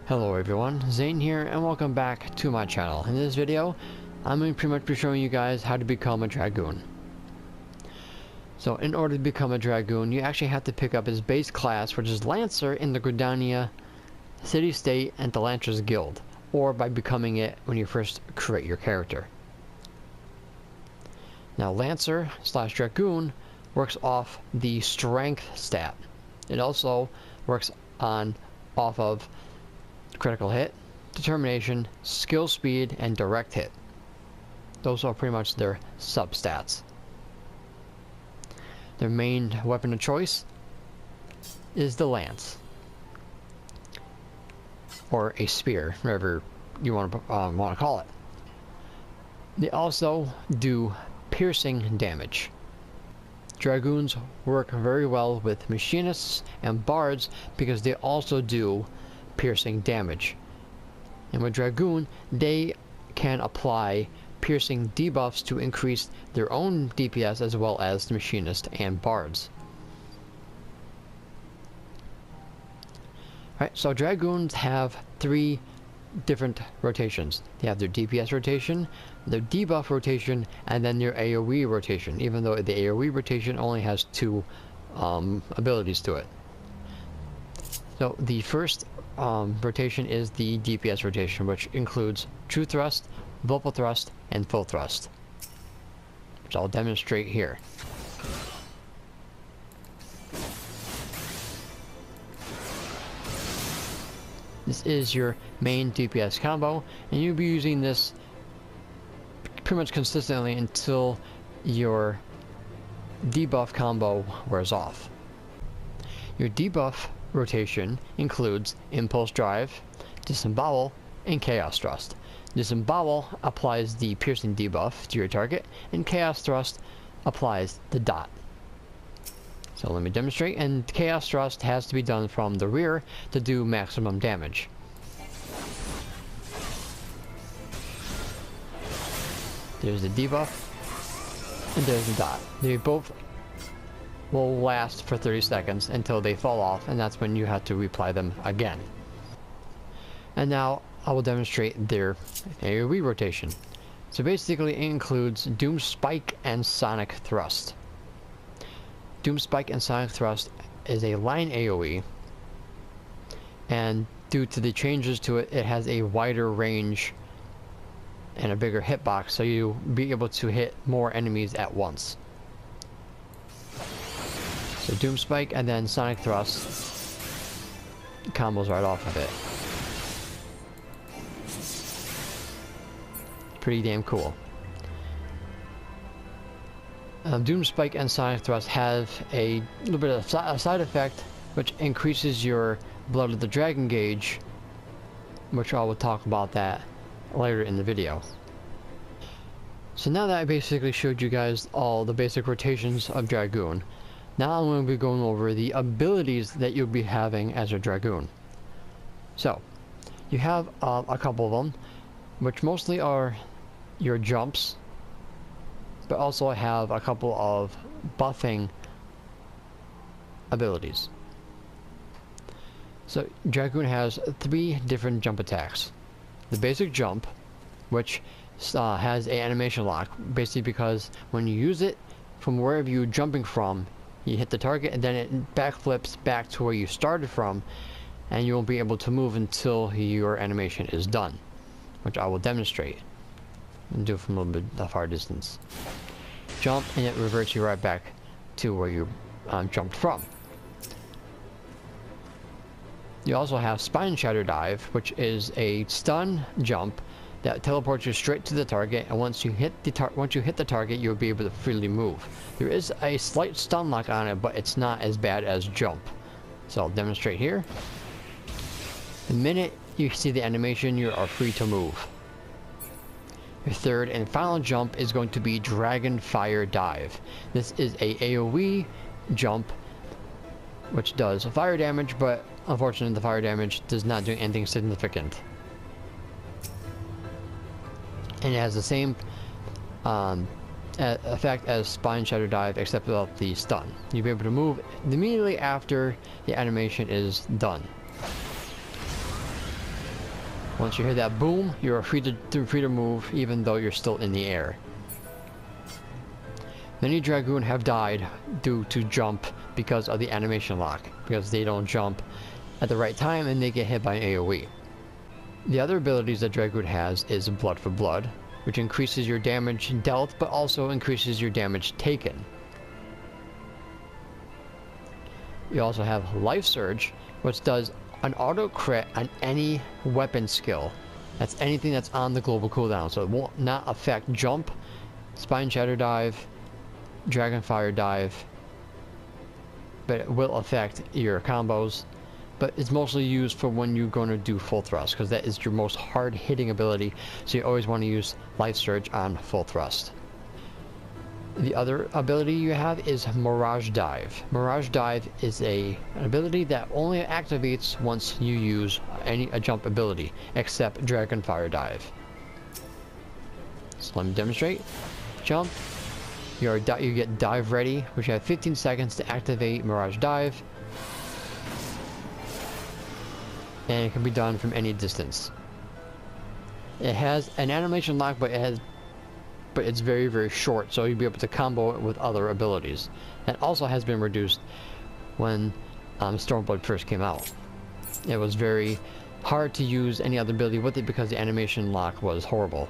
Hello everyone, Zane here and welcome back to my channel. In this video, I'm going to pretty much be showing you guys how to become a Dragoon. So in order to become a Dragoon, you actually have to pick up his base class, which is Lancer in the Gridania City-State and the Lancers Guild, or by becoming it when you first create your character. Now Lancer / Dragoon works off the strength stat. It also works off of critical hit, determination, skill speed, and direct hit. Those are pretty much their substats. Their main weapon of choice is the lance, or a spear, whatever you want to call it. They also do piercing damage. Dragoons work very well with machinists and bards because they also do piercing damage. And with Dragoon, they can apply piercing debuffs to increase their own DPS as well as the machinist and bards. Alright, so Dragoons have three different rotations. They have their DPS rotation, their debuff rotation, and then their AoE rotation, even though the AoE rotation only has two abilities to it. So the first rotation is the DPS rotation, which includes True Thrust, Vocal Thrust, and Full Thrust, which I'll demonstrate here. This is your main DPS combo, and you'll be using this pretty much consistently until your debuff combo wears off. Your debuff rotation includes Impulse Drive, Disembowel, and Chaos Thrust. Disembowel applies the piercing debuff to your target, and Chaos Thrust applies the dot. So let me demonstrate, and Chaos Thrust has to be done from the rear to do maximum damage. There's the debuff, and there's the dot. They both will last for 30 seconds until they fall off, and that's when you have to reapply them again. And now I will demonstrate their AoE rotation. So basically it includes Doom Spike and Sonic Thrust. Doom Spike and Sonic Thrust is a line AoE, and due to the changes to it, it has a wider range and a bigger hitbox, so you'll be able to hit more enemies at once. So Doom Spike and then Sonic Thrust combos right off of it. Pretty damn cool. Doom Spike and Sonic Thrust have a little bit of a side effect, which increases your Blood of the Dragon gauge, which I will talk about that later in the video. So now that I basically showed you guys all the basic rotations of Dragoon, now I'm going to be going over the abilities that you'll be having as a Dragoon. So, you have a couple of them, which mostly are your jumps, but also I have a couple of buffing abilities. So Dragoon has three different jump attacks. The basic jump, which has an animation lock, basically because when you use it from wherever you're jumping from, you hit the target and then it backflips back to where you started from, and you won't be able to move until your animation is done, which I will demonstrate and do from a little bit of far distance. Jump and it reverts you right back to where you jumped from. You also have Spine Shatter Dive, which is a stun jump that teleports you straight to the target, and once you hit the target, you'll be able to freely move. There is a slight stun lock on it, but it's not as bad as jump. So I'll demonstrate here. The minute you see the animation, you are free to move. Your third and final jump is going to be Dragon Fire Dive. This is a AoE jump which does fire damage, but unfortunately the fire damage does not do anything significant. And it has the same effect as Spine Shatter Dive, except without the stun. You'll be able to move immediately after the animation is done. Once you hear that boom, you're free to move even though you're still in the air. Many Dragoon have died due to jump because of the animation lock, because they don't jump at the right time and they get hit by an AoE. The other abilities that Dragoon has is Blood for Blood, which increases your damage dealt but also increases your damage taken. You also have Life Surge, which does an auto crit on any weapon skill. That's anything that's on the global cooldown, so it will not affect jump, Spine Shatter Dive, Dragonfire Dive, but it will affect your combos. But it's mostly used for when you're going to do full thrust, because that is your most hard hitting ability, so you always want to use Life Surge on full thrust. The other ability you have is Mirage Dive. Mirage Dive is an ability that only activates once you use a jump ability, except Dragonfire Dive. So let me demonstrate. Jump. You get Dive Ready, which you have 15 seconds to activate Mirage Dive. And it can be done from any distance. It has an animation lock, but it's very, very short, so you'll be able to combo it with other abilities. That also has been reduced when Stormblood first came out. It was very hard to use any other ability with it because the animation lock was horrible.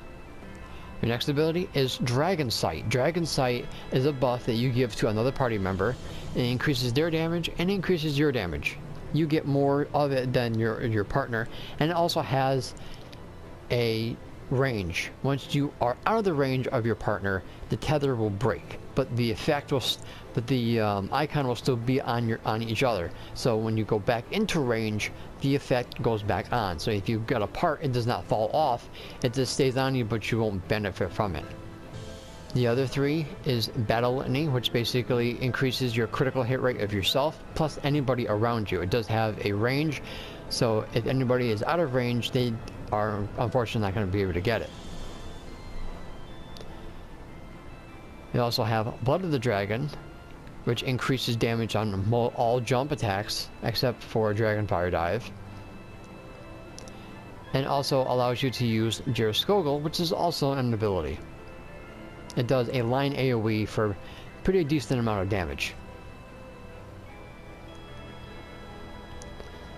Your next ability is Dragon Sight. Dragon Sight is a buff that you give to another party member. It increases their damage and increases your damage. You get more of it than your partner, and it also has a range. Once you are out of the range of your partner, the tether will break, but the effect will, but the icon will still be on each other. So when you go back into range, the effect goes back on. So if you get apart, it does not fall off. It just stays on you, but you won't benefit from it. The other three is Battle Litany, which basically increases your critical hit rate of yourself plus anybody around you. It does have a range, so if anybody is out of range, they are unfortunately not going to be able to get it. You also have Blood of the Dragon, which increases damage on all jump attacks except for Dragonfire Dive, and also allows you to use Gyrskogul, which is also an ability. It does a line AoE for pretty decent amount of damage.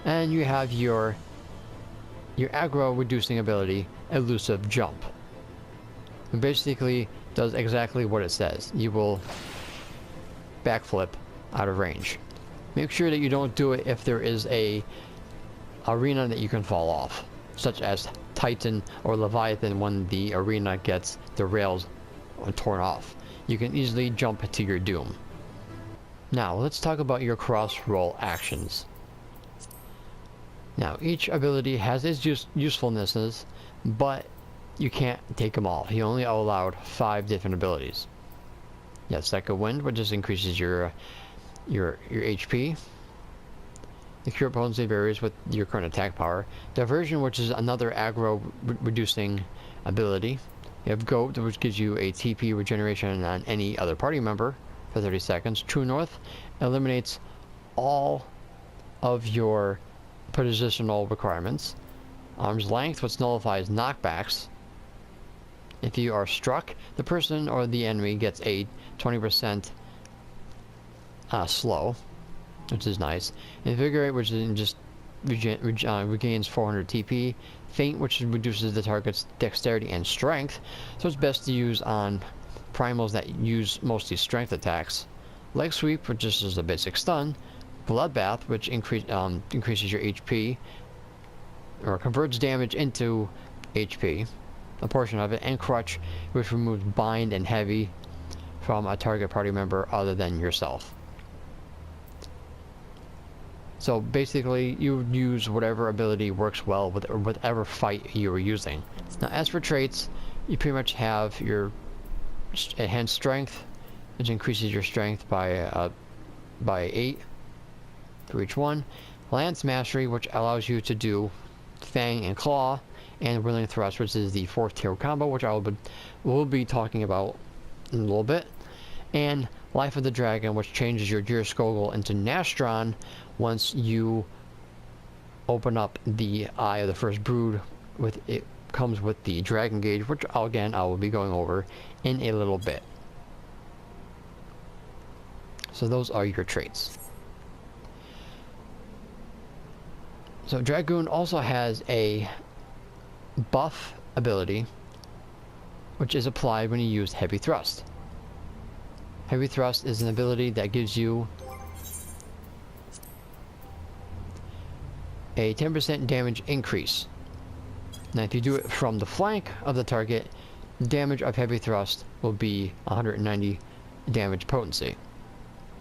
And you have your aggro reducing ability, Elusive Jump. It basically does exactly what it says. You will backflip out of range. Make sure that you don't do it if there is a arena that you can fall off, such as Titan or Leviathan when the arena gets the rails torn off. You can easily jump to your doom. Now let's talk about your cross-roll actions. Now each ability has its usefulnesses, but you can't take them all. You only are allowed 5 different abilities. Yeah, Second Wind, which just increases your HP. The cure potency varies with your current attack power. Diversion, which is another aggro reducing ability. You have Goat, which gives you a TP regeneration on any other party member for 30 seconds. True North eliminates all of your positional requirements. Arm's Length, which nullifies knockbacks. If you are struck, the person or the enemy gets a 20% slow, which is nice. Invigorate, which is just regains 400 TP. Feint, which reduces the target's dexterity and strength, so it's best to use on primals that use mostly strength attacks. Leg Sweep, which just is a basic stun. Bloodbath, which increases your HP, or converts damage into HP, a portion of it. And Crutch, which removes bind and heavy from a target party member other than yourself. So basically, you use whatever ability works well with whatever fight you are using. Now, as for traits, you pretty much have your Enhanced Strength, which increases your strength by 8 for each one. Lance Mastery, which allows you to do Fang and Claw, and Whirling Thrust, which is the 4th tier combo, which will be talking about in a little bit. And Life of the Dragon, which changes your Gyrskogul into Nastron once you open up the Eye of the First Brood comes with the Dragon Gauge, which again I will be going over in a little bit. So those are your traits. So Dragoon also has a buff ability, which is applied when you use Heavy Thrust. Heavy Thrust is an ability that gives you a 10% damage increase. Now if you do it from the flank of the target, the damage of Heavy Thrust will be 190 damage potency.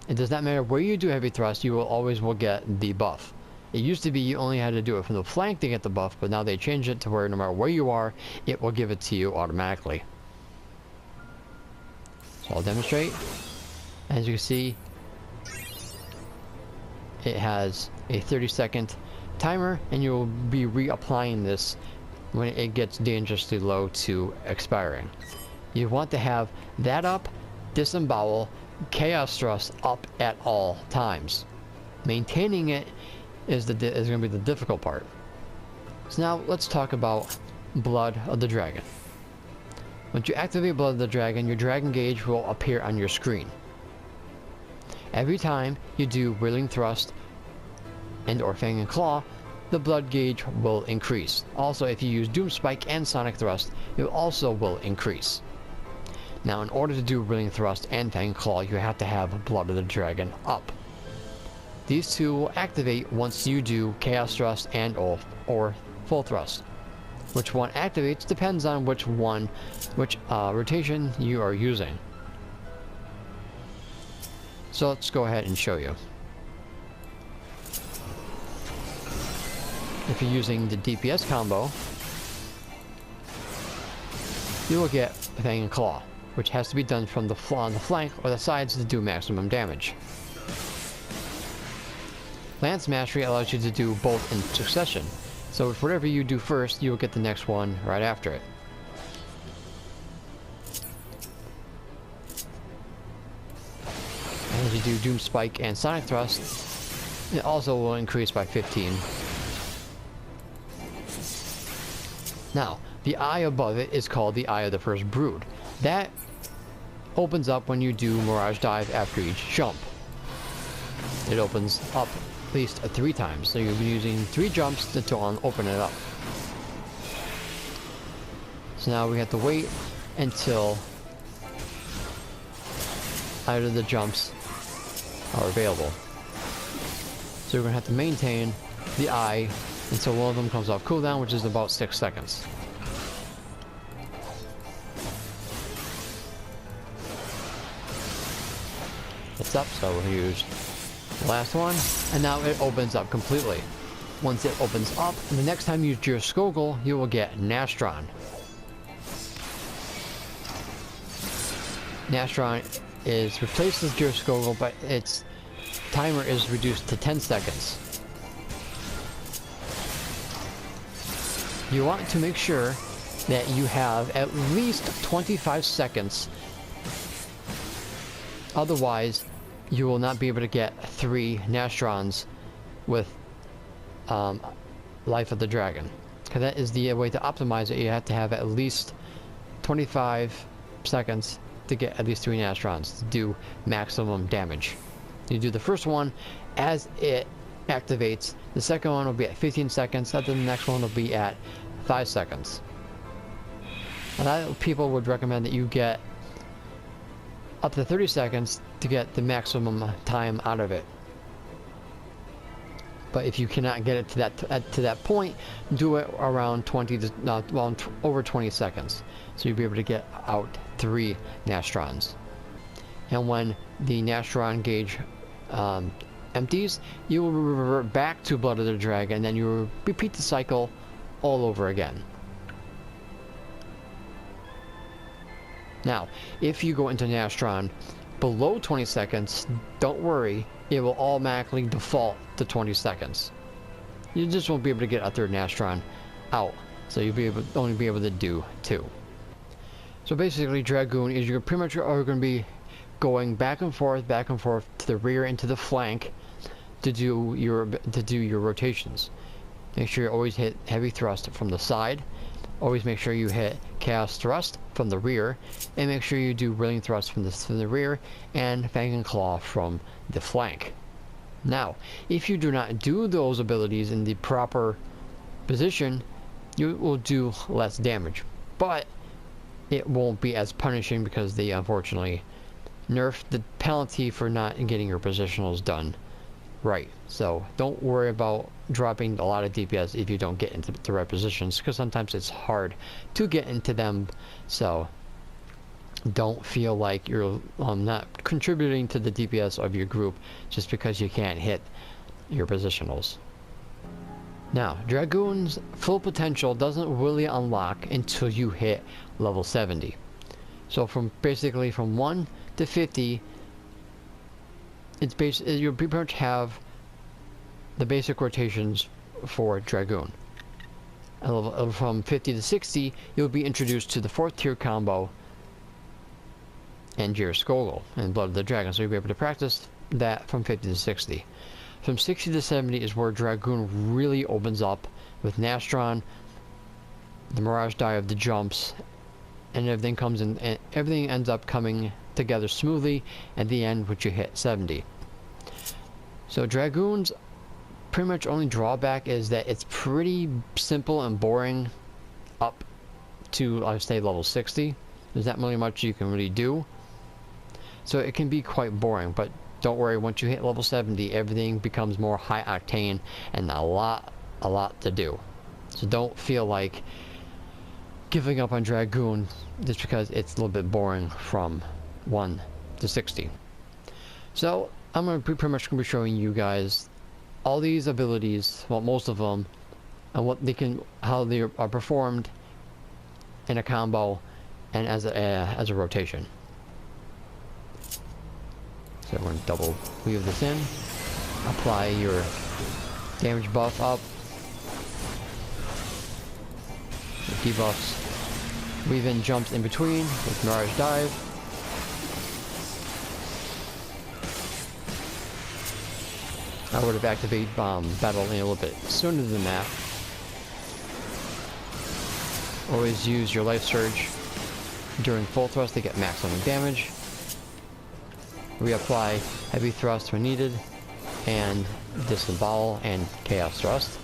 It does not matter where you do Heavy Thrust, you will get the buff. It used to be you only had to do it from the flank to get the buff, but now they changed it to where no matter where you are, it will give it to you automatically. So I'll demonstrate. As you can see, it has a 30-second timer, and you'll be reapplying this when it gets dangerously low to expiring. You want to have that up, disembowel, chaos thrust up at all times. Maintaining it is going to be the difficult part. So now let's talk about Blood of the Dragon. Once you activate Blood of the Dragon, your Dragon Gauge will appear on your screen. Every time you do Whirling Thrust and or Fang and Claw, the blood gauge will increase. Also, if you use Doom Spike and Sonic Thrust, it also will increase. Now, in order to do Whirling Thrust and Fang and Claw, you have to have Blood of the Dragon up. These two will activate once you do Chaos Thrust and or Full Thrust. Which one activates depends on which rotation you are using. So let's go ahead and show you. If you're using the DPS combo, you will get Fang and Claw, which has to be done from the flank or the sides to do maximum damage. Lance Mastery allows you to do both in succession, so if whatever you do first, you will get the next one right after it. And as you do Doom Spike and Sonic Thrust, it also will increase by 15. Now, the eye above it is called the Eye of the First Brood. That opens up when you do Mirage Dive after each jump. It opens up at least 3 times, so you'll be using 3 jumps to open it up. So now we have to wait until either of the jumps are available. So we're going to have to maintain the eye until one of them comes off cooldown, which is about 6 seconds. It's up, so we'll use the last one, and now it opens up completely. Once it opens up, the next time you use your Skogul, you will get Nastron. Nastron is replaced with your Skogul, but its timer is reduced to 10 seconds. You want to make sure that you have at least 25 seconds. Otherwise, you will not be able to get 3 Nastrons with Life of the Dragon. Because that is the way to optimize it. You have to have at least 25 seconds to get at least 3 Nastrons to do maximum damage. You do the first one as it activates. The second one will be at 15 seconds, and then the next one will be at 5 seconds. A lot of people would recommend that you get up to 30 seconds to get the maximum time out of it. But if you cannot get it to that point, do it around over 20 seconds. So you'll be able to get out 3 Nastrons. And when the Nastron gauge empties, you will revert back to Blood of the Dragon, and then you will repeat the cycle all over again. Now, if you go into Nastron below 20 seconds, don't worry, it will automatically default to 20 seconds. You just won't be able to get a 3rd Nastron out, so you'll only be able to do 2. So basically, Dragoon is you're pretty much going to be going back and forth to the rear and to the flank to do your rotations. make sure you always hit heavy thrust from the side. Always make sure you hit chaos thrust from the rear, and make sure you do wailing thrust from the rear and fang and claw from the flank. Now, if you do not do those abilities in the proper position, you will do less damage, but it won't be as punishing because they unfortunately nerfed the penalty for not getting your positionals done right. So don't worry about dropping a lot of DPS if you don't get into the right positions, because sometimes it's hard to get into them. So don't feel like you're not contributing to the DPS of your group just because you can't hit your positionals. Now, Dragoon's full potential doesn't really unlock until you hit level 70. So basically from 1 to 50, you pretty much have the basic rotations for Dragoon. And from 50 to 60, you'll be introduced to the 4th tier combo and Jir Skogul and Blood of the Dragon, so you'll be able to practice that from 50 to 60. From 60 to 70 is where Dragoon really opens up with Nastron, the Mirage Dive, the jumps, and everything comes in, and everything ends up coming together smoothly at the end, which you hit 70. So Dragoon's pretty much only drawback is that it's pretty simple and boring up to, I would say, level 60. There's not really much you can really do, so it can be quite boring. But don't worry, once you hit level 70, everything becomes more high octane and a lot to do. So don't feel like giving up on Dragoon just because it's a little bit boring from 1 to 60. So I'm pretty much going to be showing you guys all these abilities, well, most of them, and how they are performed in a combo and as a rotation. So we're going to double weave this in, apply your damage buff up, your debuffs, weave in jumps in between with Mirage Dive. I would have activated Battle Lane a little bit sooner than that. Always use your Life Surge during full thrust to get maximum damage. Reapply heavy thrust when needed, and disembowel and chaos thrust.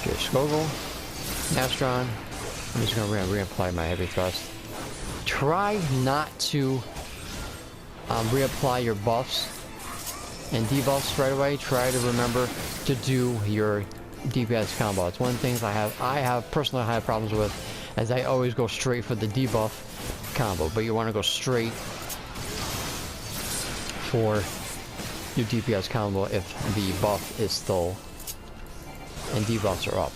Jir Skogul, Nastron. I'm just going to reapply my heavy thrust. Try not to reapply your buffs and debuffs right away. Try to remember to do your DPS combo. It's one of the things I personally have problems with, as I always go straight for the debuff combo, but you want to go straight for your DPS combo if the buff is still and debuffs are up.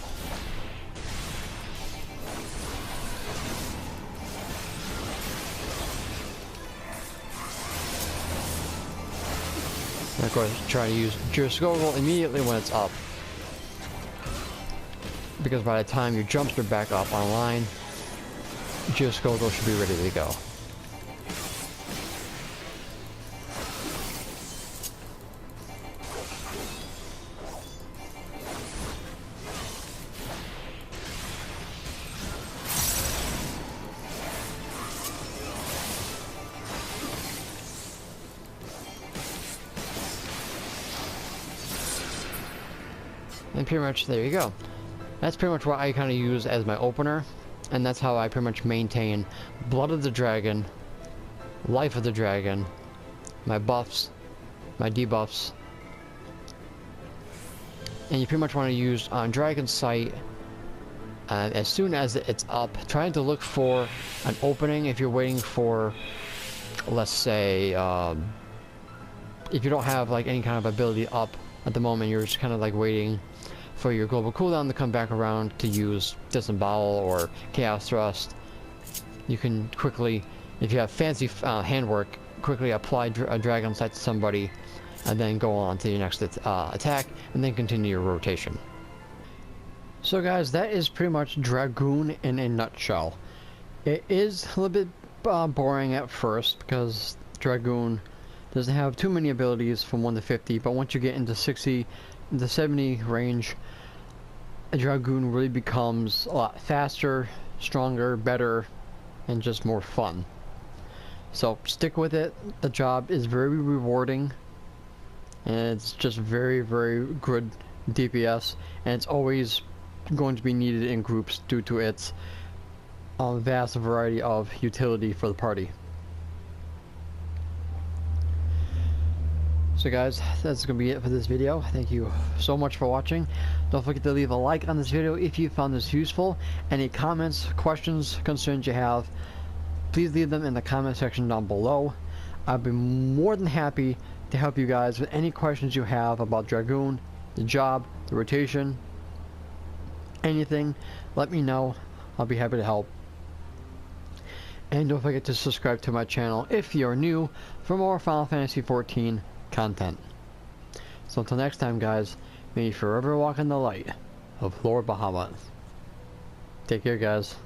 And of course, try to use Jir Skogul immediately when it's up, because by the time your jumps are back up online, Jir Skogul should be ready to go. And pretty much there you go. That's pretty much what I kind of use as my opener, and that's how I pretty much maintain Blood of the Dragon, Life of the Dragon, my buffs, my debuffs. And you pretty much want to use on Dragon Sight as soon as it's up, trying to look for an opening. If you're waiting for, let's say, if you don't have like any kind of ability up at the moment, you're just kind of like waiting for your global cooldown to come back around to use Disembowel or Chaos Thrust. You can quickly, if you have fancy handwork, quickly apply a Dragon Sight to somebody and then go on to your next attack and then continue your rotation. So guys, that is pretty much Dragoon in a nutshell. It is a little bit boring at first because Dragoon doesn't have too many abilities from 1 to 50, but once you get into 60, the 70 range, a Dragoon really becomes a lot faster, stronger, better, and just more fun. So stick with it. The job is very rewarding, and it's just very, very good DPS, and it's always going to be needed in groups due to its vast variety of utility for the party. So guys, that's going to be it for this video. Thank you so much for watching. Don't forget to leave a like on this video if you found this useful. Any comments, questions, concerns you have, please leave them in the comment section down below. I'd be more than happy to help you guys with any questions you have about Dragoon, the job, the rotation, anything. Let me know. I'll be happy to help. And don't forget to subscribe to my channel if you're new for more Final Fantasy XIV content. So until next time guys, may you forever walk in the light of Lord Bahamut. Take care guys.